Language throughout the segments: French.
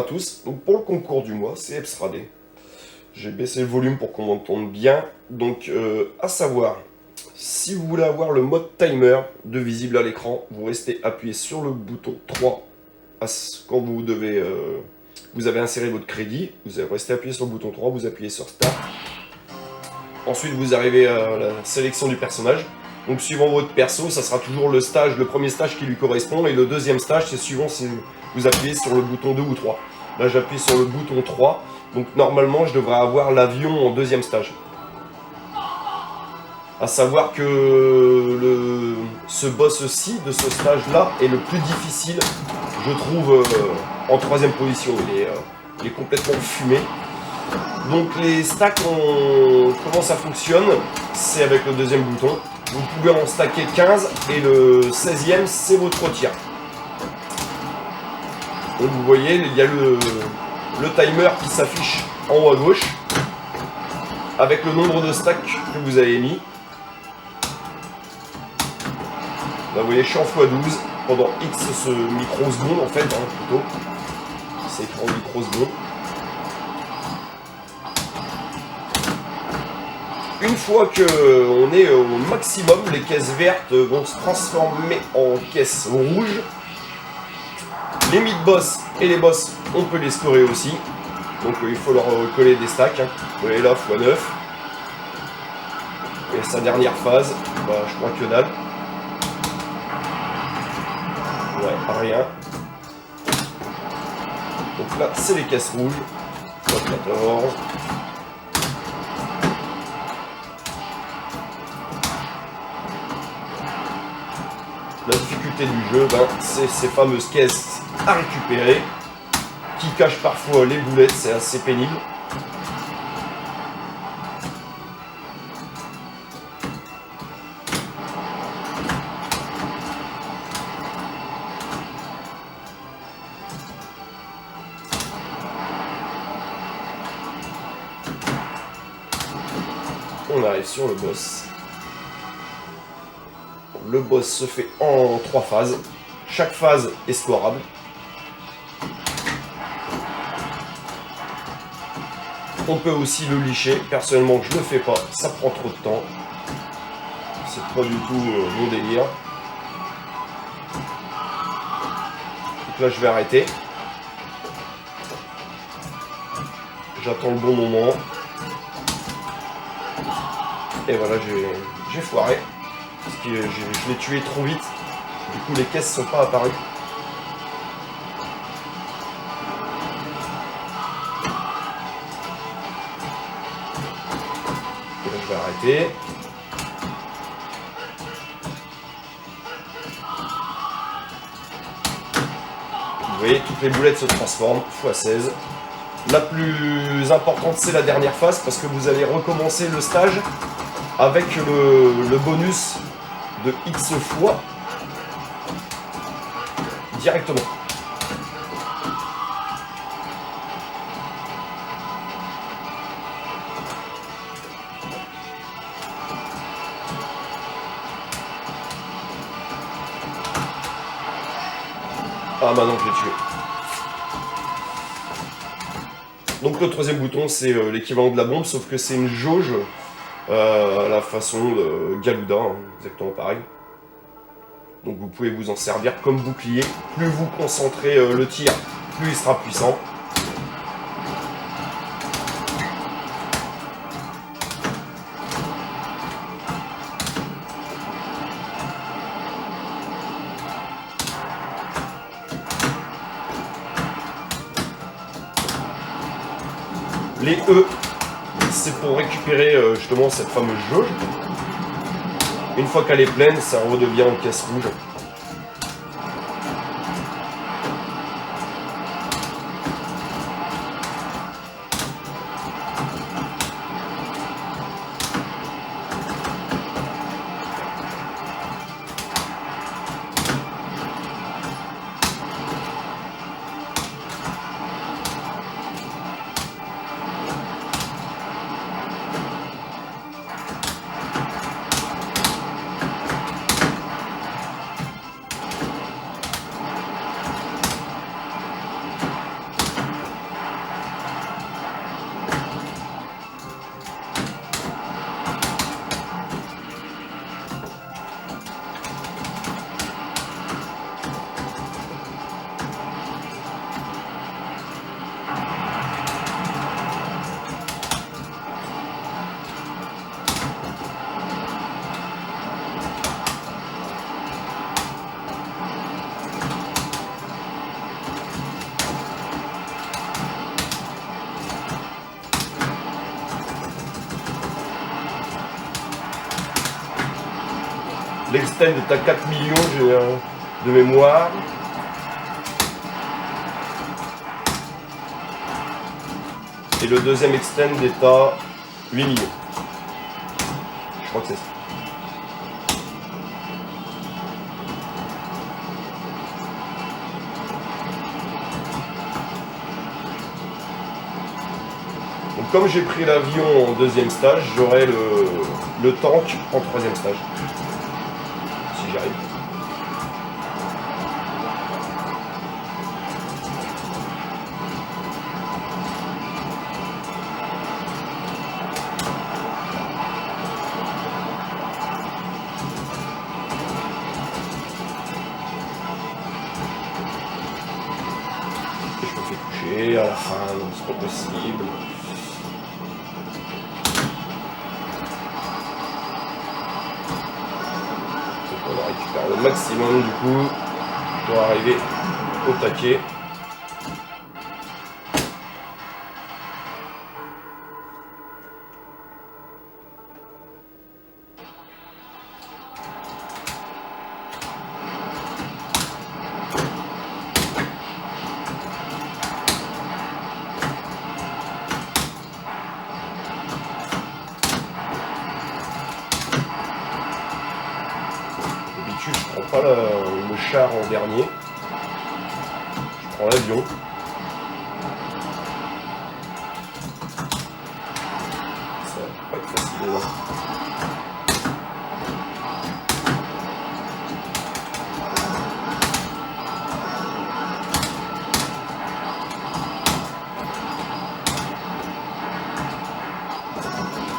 tous. Donc pour le concours du mois, c'est Epsradé. J'ai baissé le volume pour qu'on m'entende bien. Donc à savoir, si vous voulez avoir le mode timer de visible à l'écran, vous restez appuyé sur le bouton 3 quand vous avez inséré votre crédit. Vous restez appuyé sur le bouton 3, vous appuyez sur Start. Ensuite vous arrivez à la sélection du personnage. Donc suivant votre perso, ça sera toujours le premier stage qui lui correspond. Et le deuxième stage, c'est suivant si vous appuyez sur le bouton 2 ou 3. Là j'appuie sur le bouton 3. Donc normalement je devrais avoir l'avion en deuxième stage. A savoir que ce boss-ci de ce stage-là est le plus difficile, je trouve, en troisième position. Il est complètement fumé. Donc les stacks, comment ça fonctionne? C'est avec le deuxième bouton. Vous pouvez en stacker 15 et le 16e c'est votre tir. Donc vous voyez, il y a le timer qui s'affiche en haut à gauche avec le nombre de stacks que vous avez mis. Là vous voyez, je suis en x12 pendant X microsecondes en fait, plutôt. C'est en microsecondes. Une fois qu'on est au maximum, les caisses vertes vont se transformer en caisses rouges. Les mid-boss et les boss, on peut les scorer aussi. Donc il faut leur coller des stacks. Vous voyez là, x9. Et sa dernière phase, bah, je crois que dalle. Ouais, rien. Donc là, c'est les caisses rouges. 14. La difficulté du jeu, c'est ces fameuses caisses à récupérer qui cachent parfois les boulettes, c'est assez pénible. On arrive sur le boss. Le boss se fait en 3 phases. Chaque phase est scorable. On peut aussi le licher. Personnellement, je ne le fais pas. Ça prend trop de temps. C'est pas du tout mon délire. Donc là, je vais arrêter. J'attends le bon moment. Et voilà, j'ai foiré. Parce que je l'ai tué trop vite. Du coup, les caisses sont pas apparues. Et là, je vais arrêter. Vous voyez, toutes les boulettes se transforment, x16. La plus importante, c'est la dernière phase, parce que vous allez recommencer le stage avec le bonus de X fois directement. Ah maintenant je l'ai tué. Donc le troisième bouton c'est l'équivalent de la bombe, sauf que c'est une jauge à la façon de Galuda, hein, exactement pareil. Donc vous pouvez vous en servir comme bouclier. Plus vous concentrez le tir, plus il sera puissant. Les E, c'est pour récupérer justement cette fameuse jauge. Une fois qu'elle est pleine, ça redevient en caisse rouge. L'extend est à 4 millions de mémoire. Et le deuxième extend est à 8 millions. Je crois que c'est ça. Donc comme j'ai pris l'avion en deuxième stage, j'aurai le tank en troisième stage. Si j'y arrive. Et je me fais toucher à la fin, donc c'est pas possible. On récupère le maximum du coup pour arriver au taquet. Je prends pas le char en dernier, je prends l'avion. Ça va pas être facile là.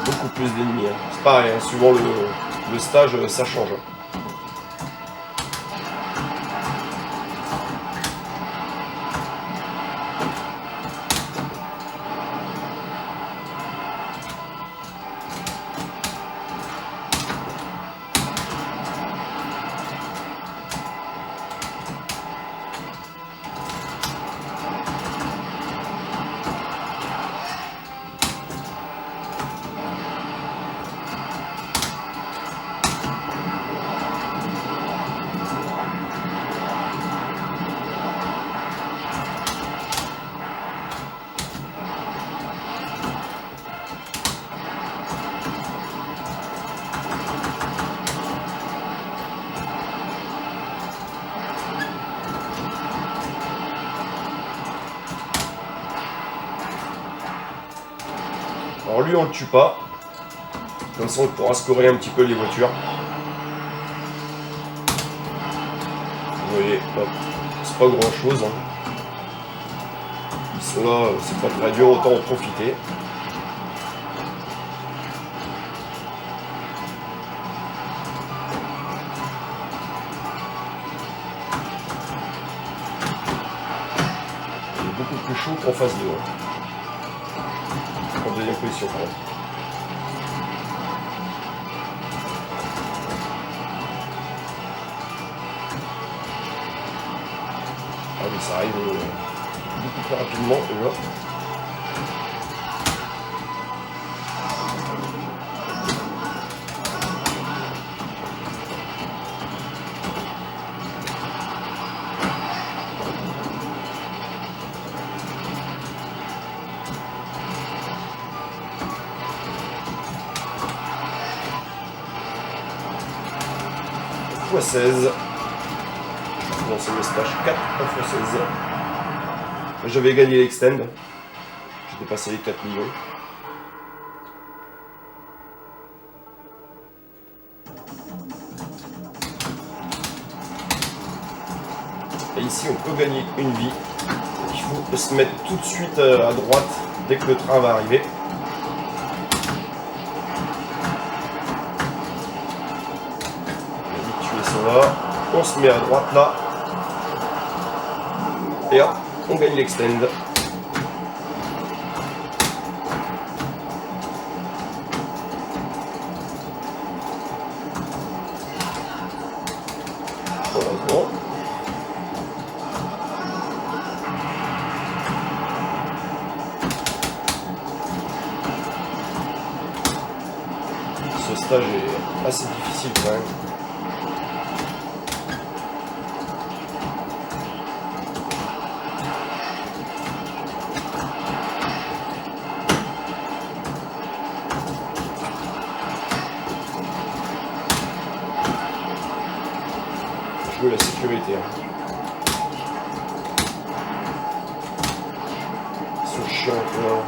Beaucoup plus d'ennemis. Hein. C'est pareil, hein, suivant le stage, ça change. Alors lui on le tue pas, comme ça on pourra scorer un petit peu les voitures. Vous voyez, c'est pas grand chose. Hein. Ils sont là, c'est pas très dur, autant en profiter. Il est beaucoup plus chaud qu'en phase 2. Hein. En deuxième position quand même. Ah oui, ça arrive beaucoup plus rapidement là. x16. Bon, c'est le stage 4 en x16. J'avais gagné l'extend. J'ai dépassé les 4 millions. Et ici, on peut gagner une vie. Il faut se mettre tout de suite à droite dès que le train va arriver. Là, on se met à droite là et hop, on gagne l'extend. Heureusement. Ce stage est assez difficile quand même. jouer la sécurité. Hein. Ils sont chiants, quoi.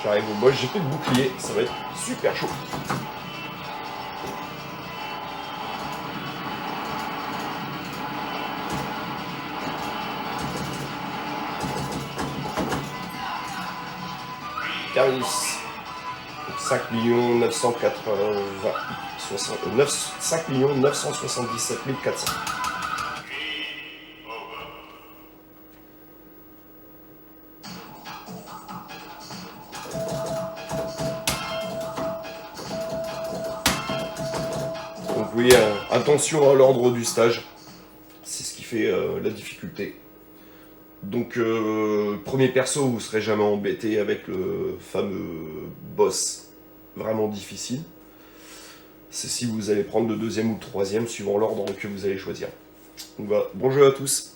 J'arrive au boss, j'ai plus de bouclier, ça va être super chaud. Carlis. 5 980 5 977 400. Donc oui, attention à l'ordre du stage, c'est ce qui fait la difficulté. Donc premier perso, vous serez jamais embêté avec le fameux boss vraiment difficile. C'est si vous allez prendre le deuxième ou le troisième suivant l'ordre que vous allez choisir. Donc voilà, bon jeu à tous.